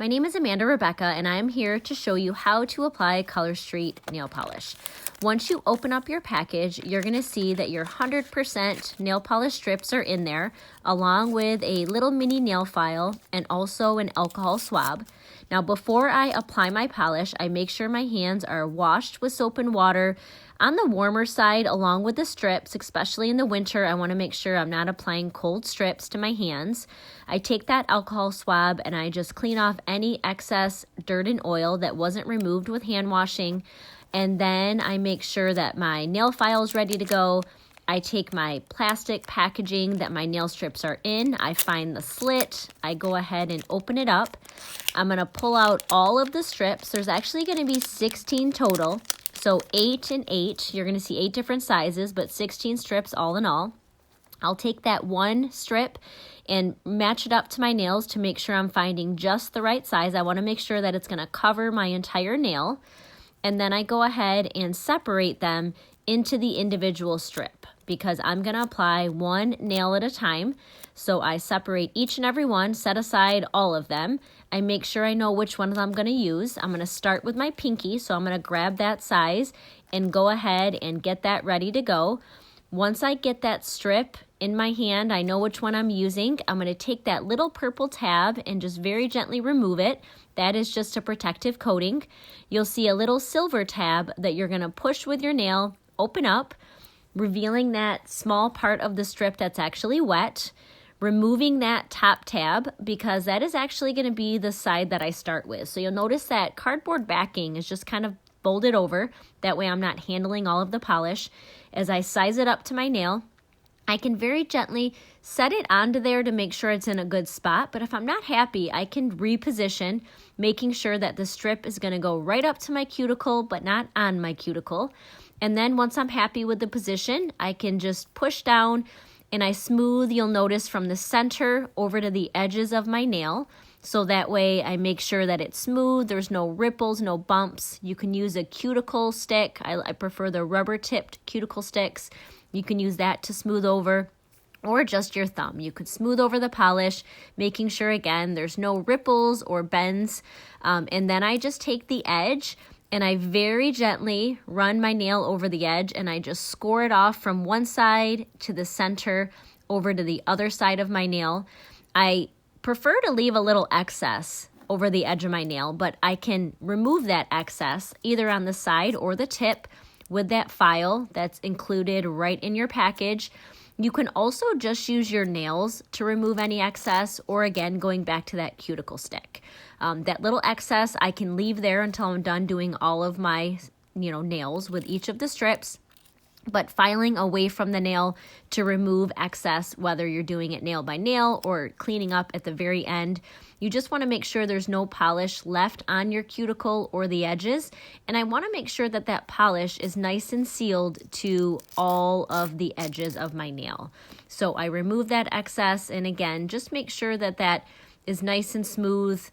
My name is Amanda Rebecca, and I am here to show you how to apply Color Street nail polish. Once you open up your package, you're going to see that your 100% nail polish strips are in there, along with a little mini nail file and also an alcohol swab. Now, before I apply my polish, I make sure my hands are washed with soap and water on the warmer side along with the strips. Especially in the winter, I want to make sure I'm not applying cold strips to my hands. I take that alcohol swab and I just clean off any excess dirt and oil that wasn't removed with hand washing. And then I make sure that my nail file is ready to go. I take my plastic packaging that my nail strips are in. I find the slit. I go ahead and open it up. I'm going to pull out all of the strips. There's actually going to be 16 total. So 8 and 8. You're going to see 8 different sizes, but 16 strips all in all. I'll take that one strip and match it up to my nails to make sure I'm finding just the right size. I want to make sure that it's going to cover my entire nail. And then I go ahead and separate them into the individual strip because I'm going to apply one nail at a time. So I separate each and every one, set aside all of them. I make sure I know which ones I'm going to use. I'm going to start with my pinky, so I'm going to grab that size and go ahead and get that ready to go. Once I get that strip in my hand, I know which one I'm using. I'm going to take that little purple tab and just very gently remove it. That is just a protective coating. You'll see a little silver tab that you're going to push with your nail, open up, revealing that small part of the strip that's actually wet, removing that top tab because that is actually going to be the side that I start with. So you'll notice that cardboard backing is just kind of folded over. That way I'm not handling all of the polish. As I size it up to my nail, I can very gently set it onto there to make sure it's in a good spot. But if I'm not happy, I can reposition, making sure that the strip is going to go right up to my cuticle, but not on my cuticle. And then once I'm happy with the position, I can just push down and I smooth, you'll notice, from the center over to the edges of my nail. So that way I make sure that it's smooth, there's no ripples, no bumps. You can use a cuticle stick. I prefer the rubber tipped cuticle sticks. You can use that to smooth over, or just your thumb. You could smooth over the polish, making sure, again, there's no ripples or bends. And then I just take the edge and I very gently run my nail over the edge and I just score it off from one side to the center over to the other side of my nail. I prefer to leave a little excess over the edge of my nail, but I can remove that excess either on the side or the tip with that file that's included right in your package. You can also just use your nails to remove any excess, or again, going back to that cuticle stick. That little excess I can leave there until I'm done doing all of my nails with each of the strips. But filing away from the nail to remove excess, whether you're doing it nail by nail or cleaning up at the very end, you just want to make sure there's no polish left on your cuticle or the edges. And I want to make sure that that polish is nice and sealed to all of the edges of my nail. So I remove that excess, and again, just make sure that that is nice and smooth,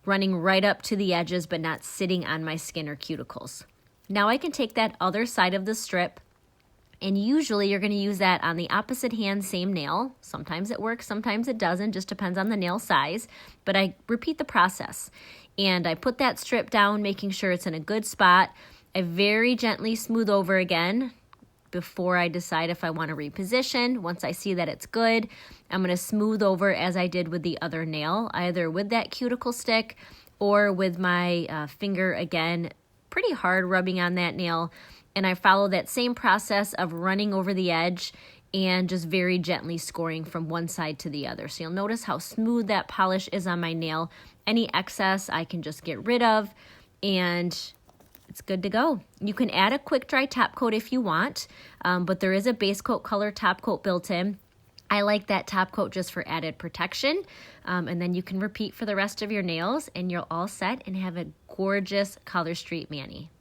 running right up to the edges, but not sitting on my skin or cuticles. Now I can take that other side of the strip, and usually you're going to use that on the opposite hand, same nail. Sometimes it works, sometimes it doesn't, just depends on the nail size. But I repeat the process. And I put that strip down, making sure it's in a good spot. I very gently smooth over again before I decide if I want to reposition. Once I see that it's good, I'm going to smooth over as I did with the other nail, either with that cuticle stick or with my finger, again, pretty hard rubbing on that nail. And I follow that same process of running over the edge and just very gently scoring from one side to the other. So you'll notice how smooth that polish is on my nail. Any excess I can just get rid of, and it's good to go. You can add a quick dry top coat if you want, but there is a base coat color top coat built in. I like that top coat just for added protection. And then you can repeat for the rest of your nails and you're all set and have a gorgeous Color Street mani.